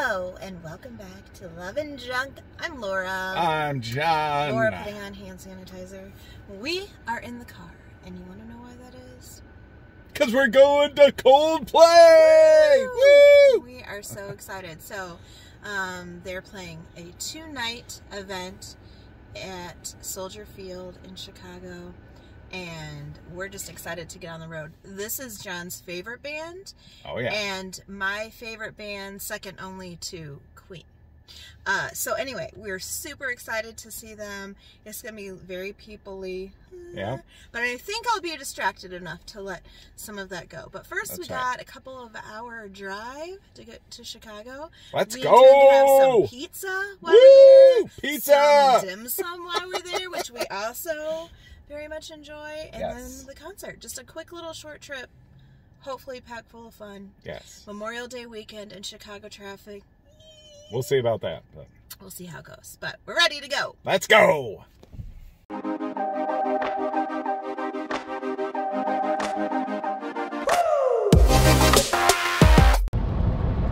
Hello, and welcome back to Love and Junk. I'm Laura. I'm John. Laura putting on hand sanitizer. We are in the car, and you want to know why that is? Because we're going to Coldplay! Woo! We are so excited. So, they're playing a 2-night event at Soldier Field in Chicago, and we're just excited to get on the road. This is John's favorite band. Oh, yeah. And my favorite band, second only to Queen. So anyway, we're super excited to see them. It's going to be very people-y. Yeah. But I think I'll be distracted enough to let some of that go. But first, we got a couple of hour drive to get to Chicago. Let's we go! We have some pizza while we're there. Pizza! Some dim sum while we're there, which we also very much enjoy. And then the concert. Just a quick little short trip. Hopefully packed full of fun. Yes. Memorial Day weekend in Chicago traffic. We'll see about that. But we'll see how it goes. But we're ready to go. Let's go!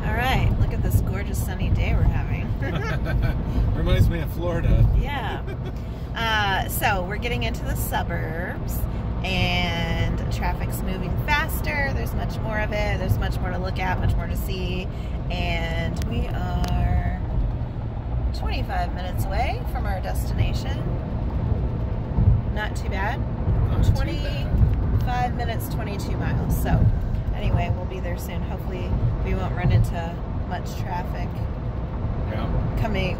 Alright, look at this gorgeous sunny day we're having. Reminds me of Florida. Yeah. So we're getting into the suburbs, and traffic's moving faster. There's much more of it. There's much more to look at, much more to see. And we are 25 minutes away from our destination. Not too bad. 25 minutes, 22 miles. So anyway, we'll be there soon. Hopefully we won't run into much traffic. Yeah.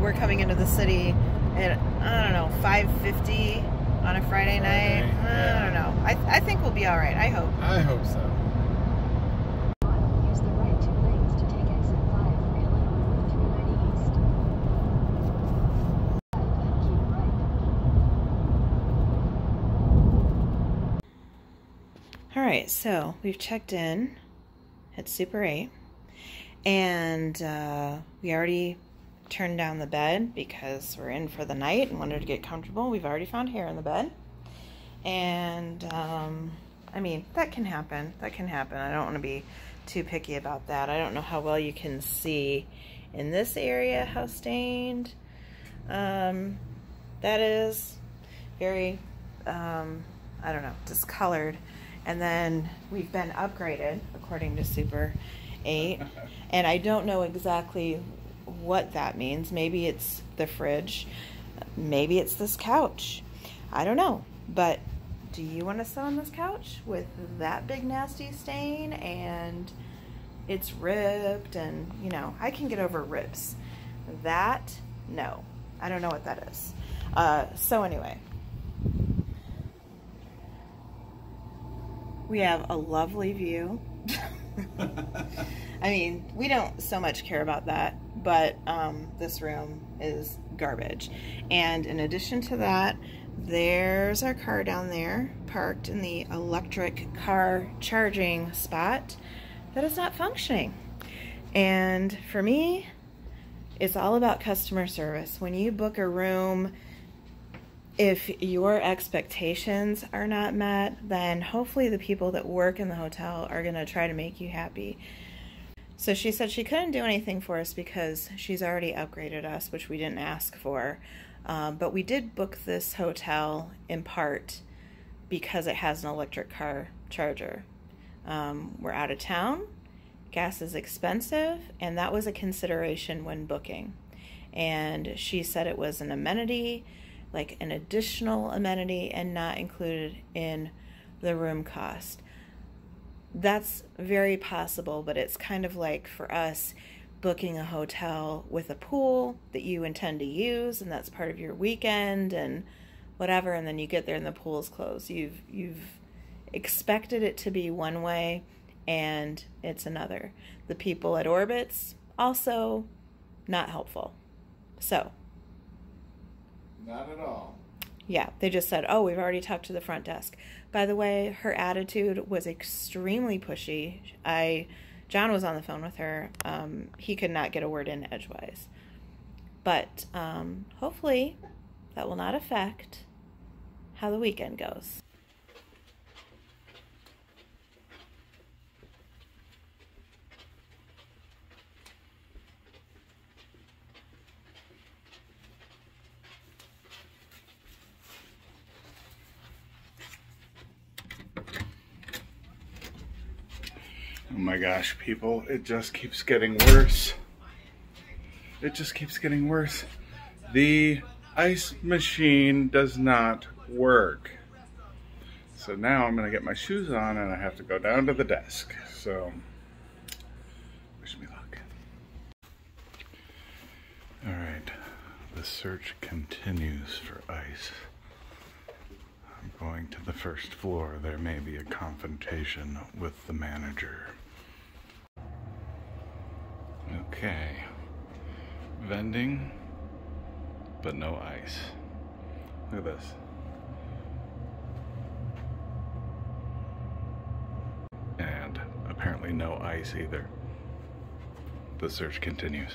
We're coming into the city at, I don't know, 5:50 on a Friday night. I don't know. I think we'll be all right. I hope. I hope so. Use the right 2 lanes to take exit 5 for Illinois 290 East. Keep right. All right, so we've checked in at Super 8, and we already turned down the bed because we're in for the night and wanted to get comfortable. We've already found hair in the bed, and I mean, that can happen. That can happen. I don't want to be too picky about that. I don't know how well you can see in this area how stained that is. Very, I don't know, discolored. And then we've been upgraded according to Super 8, and I don't know exactly what that means. Maybe it's the fridge, maybe it's this couch, I don't know. But do you want to sit on this couch with that big nasty stain and it's ripped? And you know, I can get over ribs. That, no, I don't know what that is. So anyway, we have a lovely view. I mean, we don't so much care about that, but this room is garbage. And in addition to that, there's our car down there, parked in the electric car charging spot that is not functioning. And for me, it's all about customer service. When you book a room, if your expectations are not met, then hopefully the people that work in the hotel are going to try to make you happy. So she said she couldn't do anything for us because she's already upgraded us, which we didn't ask for. But we did book this hotel in part because it has an electric car charger. We're out of town, gas is expensive, and that was a consideration when booking. And she said it was an amenity, like an additional amenity, and not included in the room cost. That's very possible, but it's kind of like for us booking a hotel with a pool that you intend to use, and that's part of your weekend and whatever, and then you get there and the pool is closed. You've expected it to be one way and it's another. The people at Orbitz also not helpful. So not at all. Yeah, they just said, oh, we've already talked to the front desk. By the way, her attitude was extremely pushy. John was on the phone with her. He could not get a word in edgewise. But hopefully that will not affect how the weekend goes. my gosh, people, it just keeps getting worse. It just keeps getting worse. The ice machine does not work. So now I'm gonna get my shoes on and I have to go down to the desk. So, wish me luck. All right, the search continues for ice. I'm going to the first floor. There may be a confrontation with the manager. Okay, vending, but no ice. Look at this. And apparently no ice either. The search continues.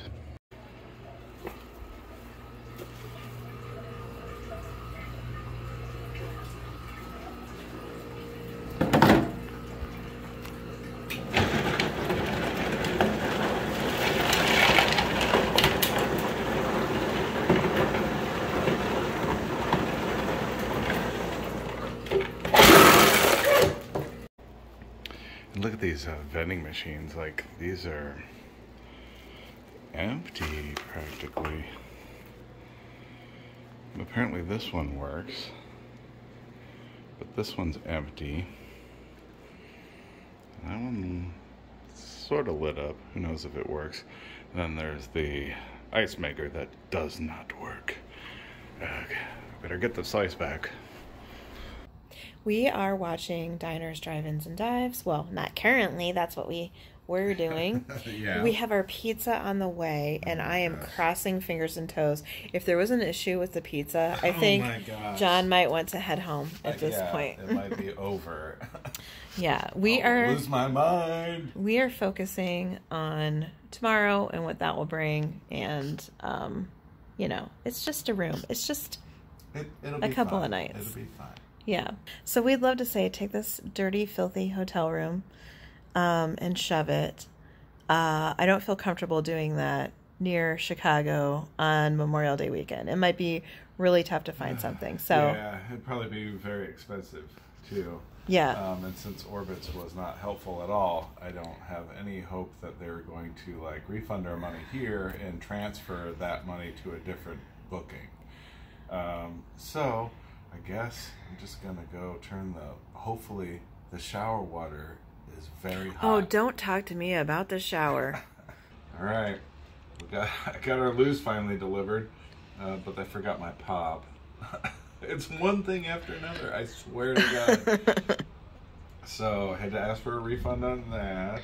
Look at these vending machines, like these are empty practically. Apparently this one works, but this one's empty. That one sort of lit up, who knows if it works. Then there's the ice maker that does not work. Better get the slice back. We are watching Diners, Drive-Ins, and Dives. Well, not currently. That's what we were doing. Yeah. We have our pizza on the way, and I am crossing fingers and toes. If there was an issue with the pizza, I think John might want to head home at this point. It might be over. Yeah, I'll lose my mind. We are focusing on tomorrow and what that will bring, and you know, it's just a room. It's just It'll a be couple fine. of nights. It'll be fine. Yeah. So we'd love to say take this dirty, filthy hotel room and shove it. I don't feel comfortable doing that near Chicago on Memorial Day weekend. It might be really tough to find something. So yeah, it'd probably be very expensive too. Yeah. And since Orbitz was not helpful at all, I don't have any hope that they're going to like refund our money here and transfer that money to a different booking. So I guess I'm just gonna go turn hopefully the shower water is very hot. Oh, don't talk to me about the shower. All right, I got our Luz finally delivered, but I forgot my pop. It's one thing after another, I swear to God. So I had to ask for a refund on that,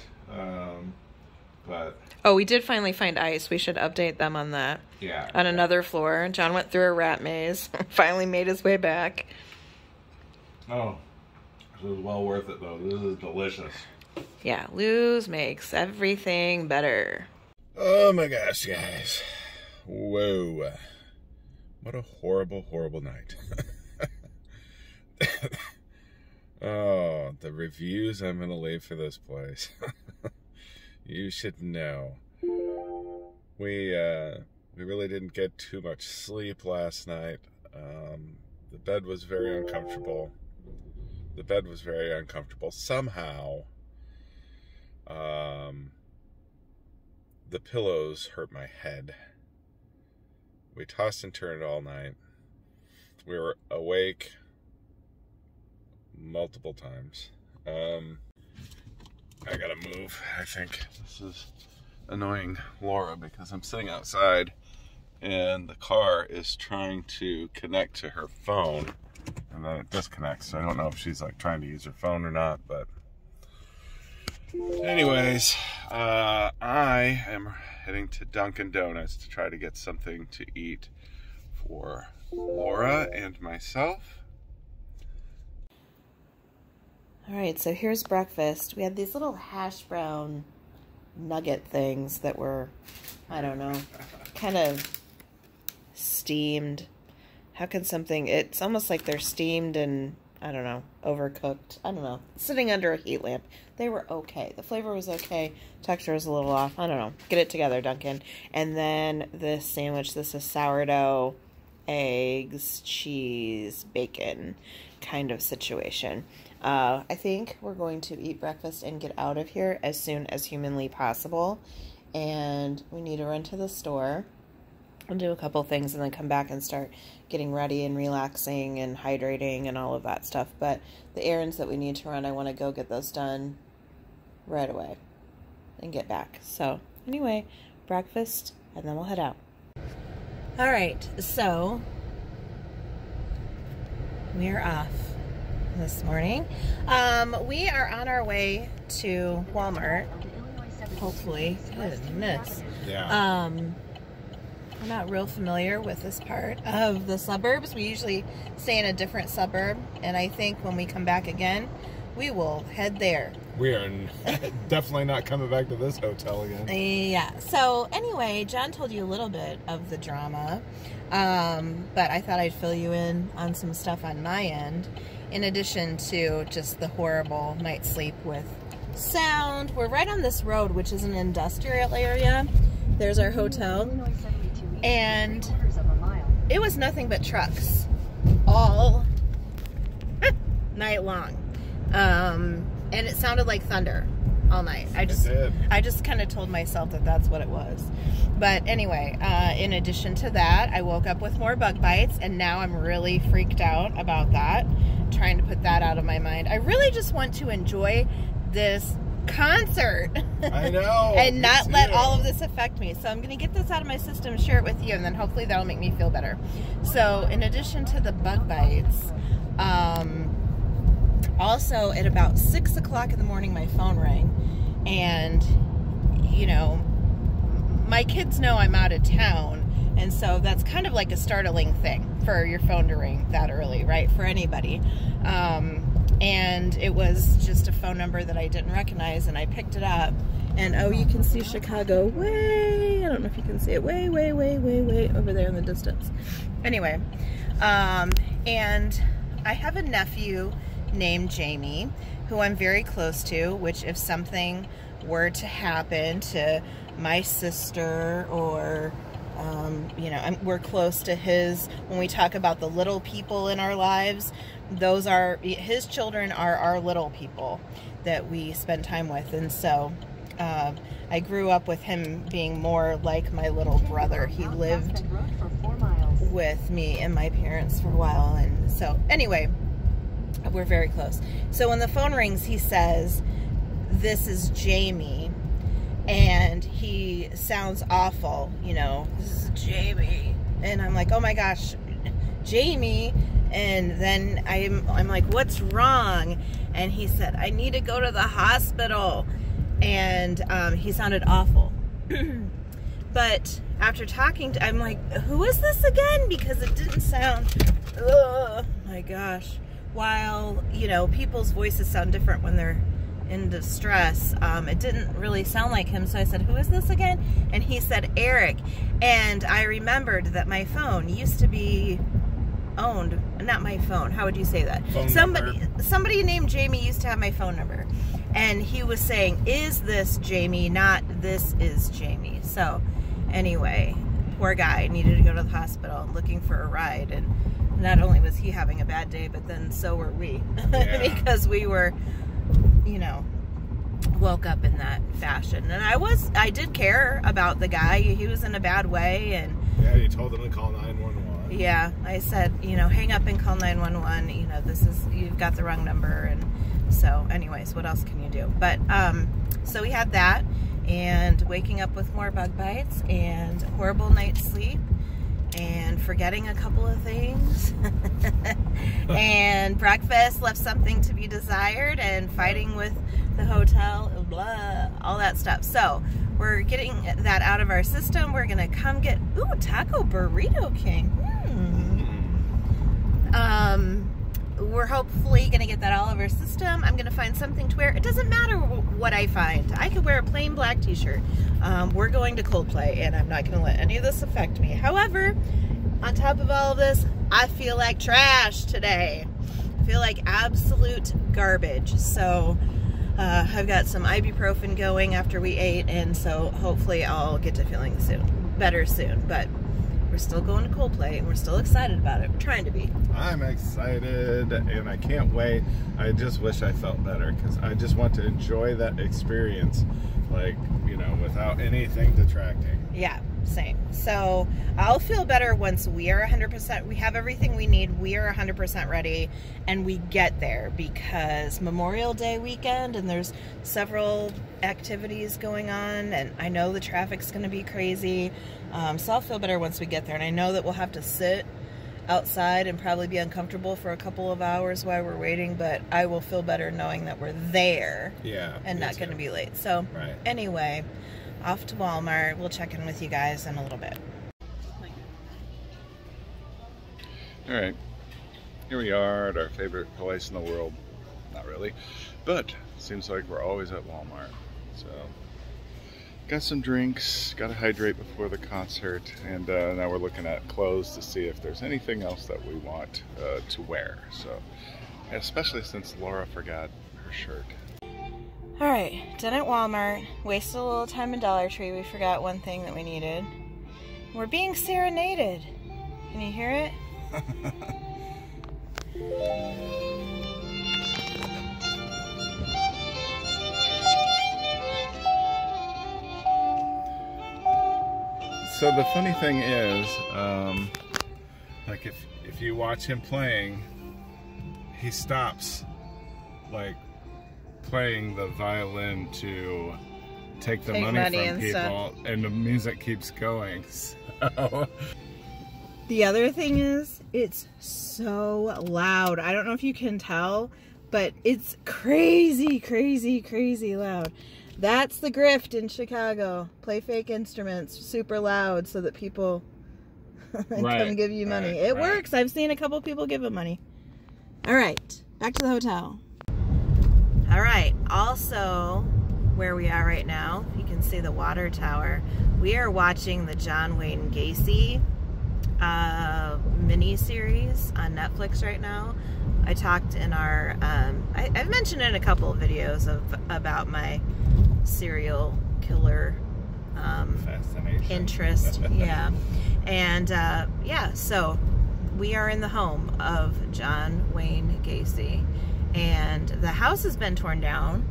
but... Oh, we did finally find ice. We should update them on that. Yeah. On another floor. John went through a rat maze. Finally made his way back. Oh, this is well worth it, though. This is delicious. Yeah, Luz makes everything better. Oh my gosh, guys. Whoa. What a horrible, horrible night. Oh, the reviews I'm going to leave for this place. You should know. We really didn't get too much sleep last night. The bed was very uncomfortable. Somehow, the pillows hurt my head. We tossed and turned all night. We were awake multiple times. I gotta move, I think. This is annoying Laura because I'm sitting outside and the car is trying to connect to her phone and then it disconnects. So I don't know if she's like trying to use her phone or not, but anyways, I am heading to Dunkin' Donuts to try to get something to eat for Laura and myself. All right, so here's breakfast. We had these little hash brown nugget things that were, I don't know, kind of steamed. How can something, it's almost like they're steamed and, I don't know, overcooked. I don't know, sitting under a heat lamp. They were okay. The flavor was okay. Texture was a little off. I don't know. Get it together, Duncan. And then this sandwich, this is sourdough, eggs, cheese, bacon kind of situation. I think we're going to eat breakfast and get out of here as soon as humanly possible. And we need to run to the store and do a couple things and then come back and start getting ready and relaxing and hydrating and all of that stuff. But the errands that we need to run, I want to go get those done right away and get back. So anyway, breakfast and then we'll head out. All right, so we're off this morning. We are on our way to Walmart, hopefully. Goodness. Yeah. We're not real familiar with this part of the suburbs. We usually stay in a different suburb, and I think when we come back again, we will head there. We are definitely not coming back to this hotel again. Yeah. So anyway, John told you a little bit of the drama, but I thought I'd fill you in on some stuff on my end, in addition to just the horrible night's sleep with sound. We're right on this road, which is an industrial area. There's our hotel, and it was nothing but trucks all night long. And it sounded like thunder all night. I just kind of told myself that that's what it was. But anyway, in addition to that, I woke up with more bug bites, and now I'm really freaked out about that, trying to put that out of my mind. I really just want to enjoy this concert. I know. And not let all of this affect me. So I'm going to get this out of my system, share it with you, and then hopefully that'll make me feel better. So in addition to the bug bites, also at about 6 o'clock in the morning, my phone rang, and you know, my kids know I'm out of town, and so that's kind of like a startling thing for your phone to ring that early, right? For anybody. And it was just a phone number that I didn't recognize, and I picked it up, and oh, you can see Chicago way, I don't know if you can see it, way over there in the distance. Anyway, and I have a nephew named Jamie, who I'm very close to, which if something were to happen to my sister or you know, we're close to his, when we talk about the little people in our lives, those are, his children are our little people that we spend time with. And so I grew up with him being more like my little brother. He lived with me and my parents for a while, and so anyway, we're very close. So when the phone rings, he says, "This is Jamie," and he sounds awful, you know, "This is Jamie," and I'm like, oh my gosh, Jamie. And then I'm like, what's wrong? And he said, I need to go to the hospital. And he sounded awful. But after talking to, I'm like, who is this again? Because it didn't sound, oh my gosh. While, you know, people's voices sound different when they're in distress, it didn't really sound like him. So I said, who is this again? And he said, Eric. And I remembered that my phone used to be owned, not my phone, how would you say that? Somebody named Jamie used to have my phone number, and he was saying, is this Jamie, not this is Jamie. So anyway, poor guy needed to go to the hospital looking for a ride, and not only was he having a bad day, but then so were we. Yeah. Because we were, you know, woke up in that fashion. And I did care about the guy. He was in a bad way, and yeah, you told him to call 911. Yeah, I said, you know, hang up and call 911. You know, you've got the wrong number. And so anyways, what else can you do? But so we had that, and waking up with more bug bites and horrible night's sleep and forgetting a couple of things and breakfast left something to be desired, and fighting with the hotel, blah, all that stuff. So we're getting that out of our system. We're gonna come get, ooh, Taco Burrito King. We're hopefully gonna get that all of our system. I'm gonna find something to wear. It doesn't matter what I find. I could wear a plain black t-shirt. We're going to Coldplay, and I'm not gonna let any of this affect me. However, on top of all of this, I feel like trash today. I feel like absolute garbage. So I've got some ibuprofen going after we ate, and so hopefully I'll get to feeling better soon. But we're We're still going to Coldplay, and we're still excited about it. We're trying to be. I'm excited, and I can't wait. I just wish I felt better, because I just want to enjoy that experience, like, you know, without anything detracting. Yeah, same. So I'll feel better once we are 100%. We have everything we need. We are 100% ready, and we get there, because Memorial Day weekend, and there's several activities going on, and I know the traffic's going to be crazy. So I'll feel better once we get there, and I know that we'll have to sit outside and probably be uncomfortable for a couple of hours while we're waiting, but I will feel better knowing that we're there. Yeah, and not going to be late. So anyway, off to Walmart. We'll check in with you guys in a little bit. All right, here we are at our favorite place in the world. Not really, but seems like we're always at Walmart. So got some drinks, got to hydrate before the concert, and now we're looking at clothes to see if there's anything else that we want to wear. So, especially since Laura forgot her shirt. All right, done at Walmart. Wasted a little time in Dollar Tree. We forgot one thing that we needed. We're being serenaded. Can you hear it? So the funny thing is, like if you watch him playing, he stops like playing the violin to take the money from people, and the music keeps going. So. The other thing is, it's so loud. I don't know if you can tell, but it's crazy, crazy, crazy loud. That's the grift in Chicago. Play fake instruments super loud so that people come give you money. It works. I've seen a couple people give them money. All right, back to the hotel. All right, also where we are right now, you can see the water tower. We are watching the John Wayne Gacy mini-series on Netflix right now. I talked in our, I've mentioned in a couple of videos about my serial killer interest. Yeah. And yeah, so we are in the home of John Wayne Gacy, and the house has been torn down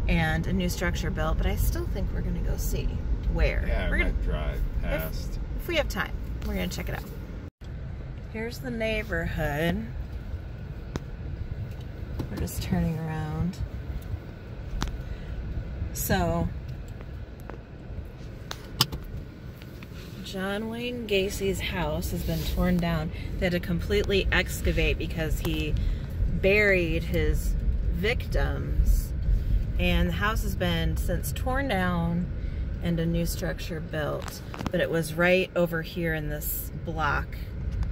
and a new structure built, but I still think we're gonna go see where. Yeah, we're gonna drive past. If we have time, we're gonna check it out. Here's the neighborhood. We're just turning around. So, John Wayne Gacy's house has been torn down. They had to completely excavate because he buried his victims. And the house has been since torn down and a new structure built. But it was right over here in this block.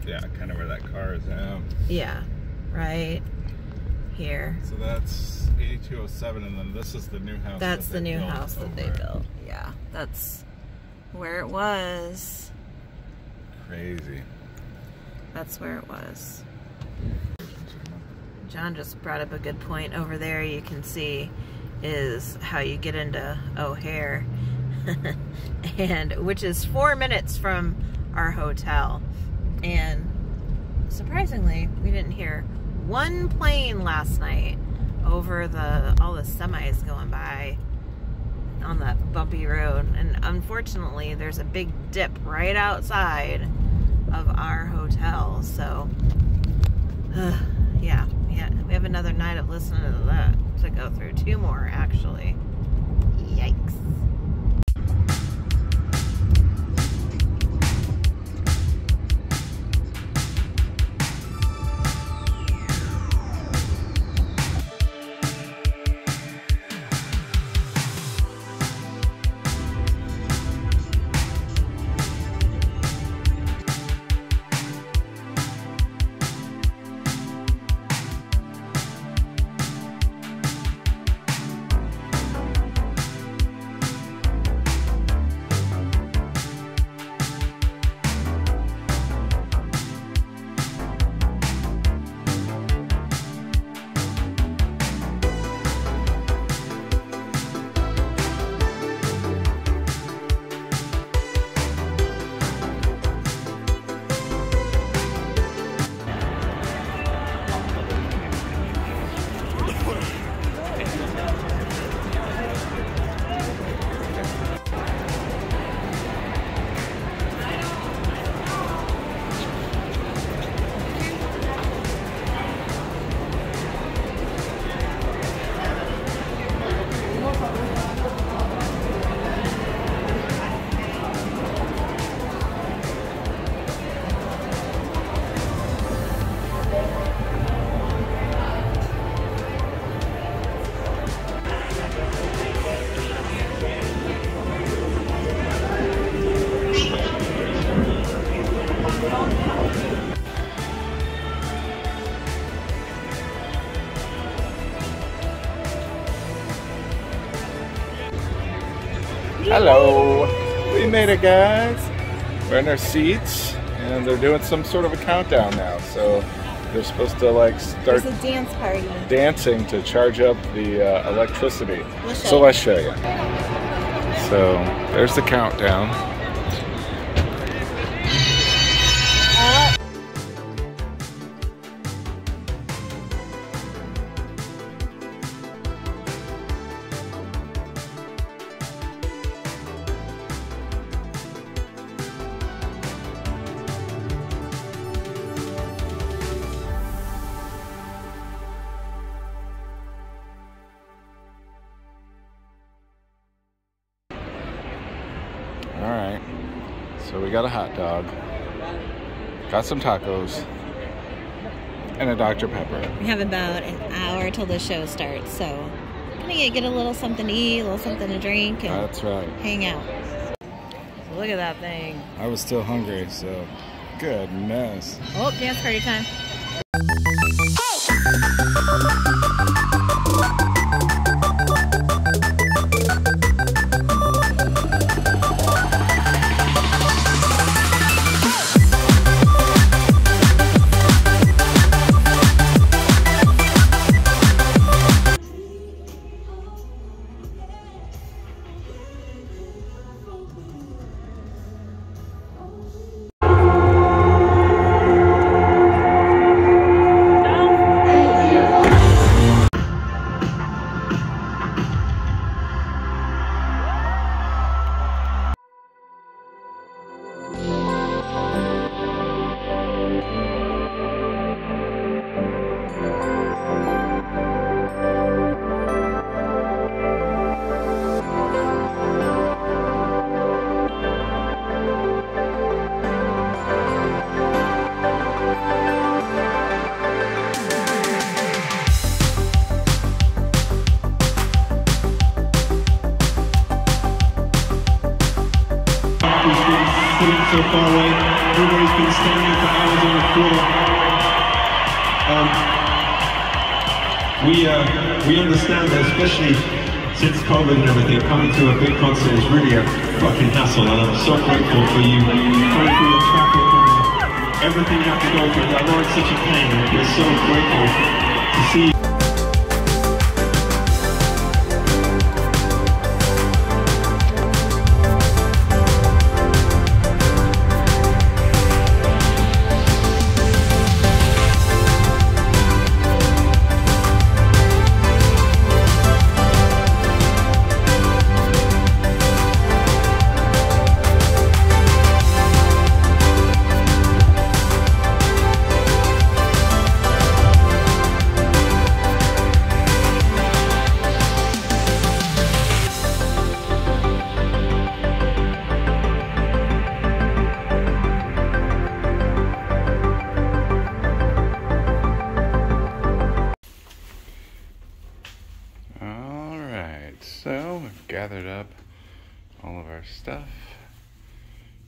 Yeah, kind of where that car is at. Yeah, right here. So that's 8207, and then this is the new house. That's the new house that they built. Yeah, that's where it was. Crazy. That's where it was. John just brought up a good point. Over there you can see is how you get into O'Hare, and which is 4 minutes from our hotel. And surprisingly, we didn't hear one plane last night over all the semis going by on that bumpy road. And unfortunately, there's a big dip right outside of our hotel. So, yeah, we have another night of listening to that to go through. 2 more, actually. Yikes. Hello! We made it, guys! We're in our seats, and they're doing some sort of a countdown now, so they're supposed to like start There's a dance party. dancing to charge up the electricity. Let's show you. So there's the countdown. Alright, so we got a hot dog, got some tacos, and a Dr. Pepper. We have about an hour till the show starts, so gonna get a little something to eat, a little something to drink, and That's right. hang out. So look at that thing. I was still hungry, so goodness. Oh, dance party time. So far away, everybody's been standing for hours on the floor. We understand that, especially since COVID and everything, coming to a big concert is really a fucking hassle, and I'm so grateful for you going through the traffic and everything you have to go through. I know it's such a pain, and we're so grateful to see you. So we've gathered up all of our stuff,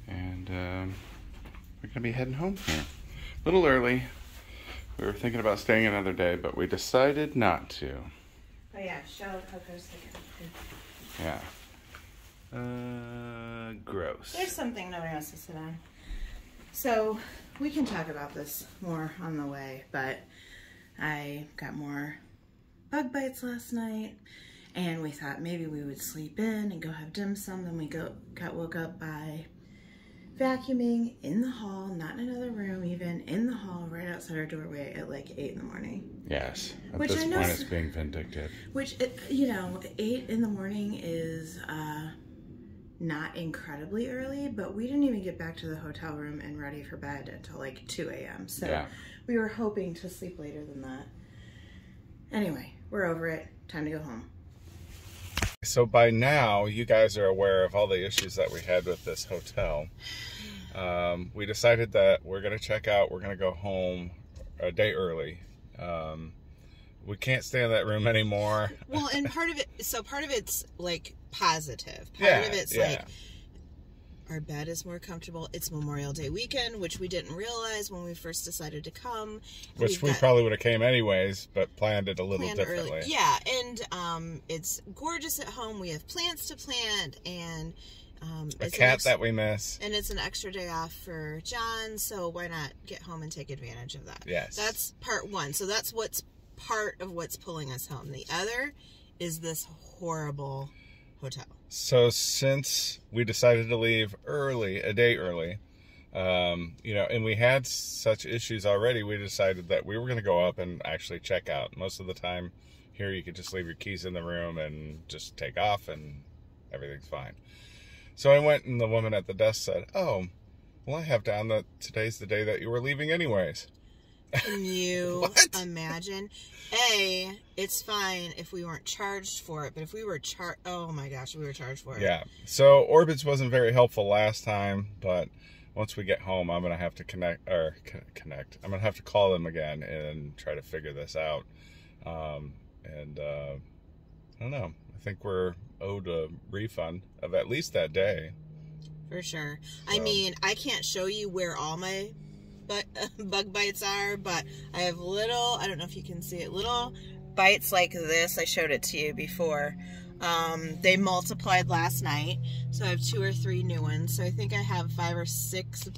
and we're gonna be heading home here. A little early. We were thinking about staying another day, but we decided not to. Oh yeah, show Coco's Yeah. Gross. There's something nobody wants to sit on. So we can talk about this more on the way, but I got more bug bites last night, and we thought maybe we would sleep in and go have dim sum. Then we got woke up by vacuuming in the hall, not in another room, even in the hall right outside our doorway at like 8 in the morning. Yes, at Which this I know point it's being vindictive. Which, you know, 8 in the morning is not incredibly early, but we didn't even get back to the hotel room and ready for bed until like 2 a.m. So yeah, we were hoping to sleep later than that. Anyway, we're over it. Time to go home. So by now, you guys are aware of all the issues that we had with this hotel. We decided that we're going to check out. We're going to go home a day early. We can't stay in that room anymore. Well, and part of it's like positive. Part of it's like Our bed is more comfortable. It's Memorial Day weekend, which we didn't realize when we first decided to come. Which we probably would have came anyways, but planned it a little differently. Early. Yeah, and it's gorgeous at home. We have plants to plant, and a cat that we miss. And it's an extra day off for John, so why not get home and take advantage of that? Yes. That's part one. So that's what's part of what's pulling us home. The other is this horrible hotel. So since we decided to leave early, a day early, you know, and we had such issues already, we decided that we were going to go up and actually check out. Most of the time here you could just leave your keys in the room and just take off and everything's fine. So I went and the woman at the desk said, "Oh, well, I have down that today's the day that you were leaving anyways." Can you imagine? A, it's fine if we weren't charged for it, but if we were charged, oh my gosh, we were charged for it. Yeah. So Orbitz wasn't very helpful last time, but once we get home, I'm going to have to connect. I'm going to have to call them again and try to figure this out. I don't know. I think we're owed a refund of at least that day. For sure. So. I mean, I can't show you where all my bug bites are, but I have little, I don't know if you can see it, little bites like this. I showed it to you before. They multiplied last night, so I have 2 or 3 new ones. So I think I have 5 or 6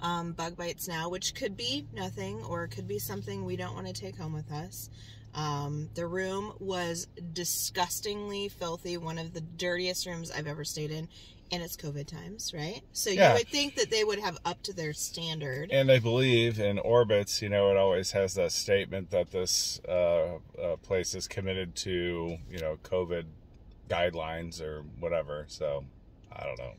bug bites now, which could be nothing, or it could be something we don't want to take home with us. The room was disgustingly filthy, one of the dirtiest rooms I've ever stayed in, and it's COVID times, right? So you would think that they would have up to their standard. And I believe in Orbitz, you know, it always has that statement that this place is committed to, you know, COVID guidelines or whatever. So I don't know.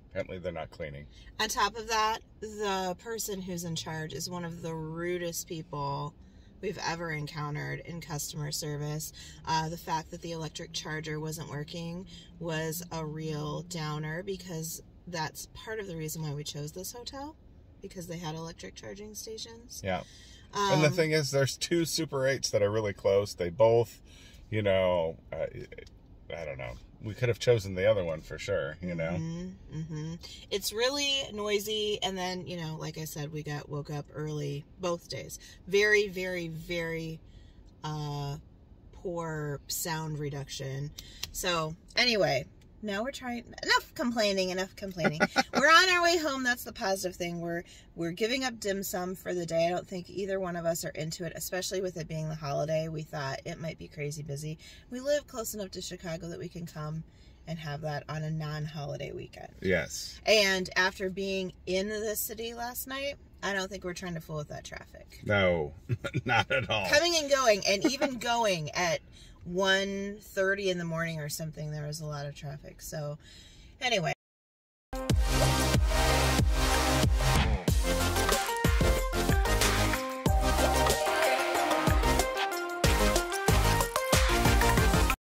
Apparently they're not cleaning. On top of that, the person who's in charge is one of the rudest people we've ever encountered in customer service. The fact that the electric charger wasn't working was a real downer, because that's part of the reason why we chose this hotel, because they had electric charging stations. Yeah. And the thing is, there's 2 Super 8s that are really close. They both, you know, I don't know. We could have chosen the other one for sure, you know. It's really noisy, and then, you know, like I said, we woke up early both days. Very, very, very poor sound reduction. So anyway, now we're trying. Enough complaining. We're on our way home. That's the positive thing. We're giving up dim sum for the day. I don't think either one of us are into it, especially with it being the holiday. We thought it might be crazy busy. We live close enough to Chicago that we can come and have that on a non-holiday weekend. Yes. And after being in the city last night, I don't think we're trying to fool with that traffic. No, not at all. Coming and going, and even going at 1:30 in the morning or something, there was a lot of traffic. So anyway.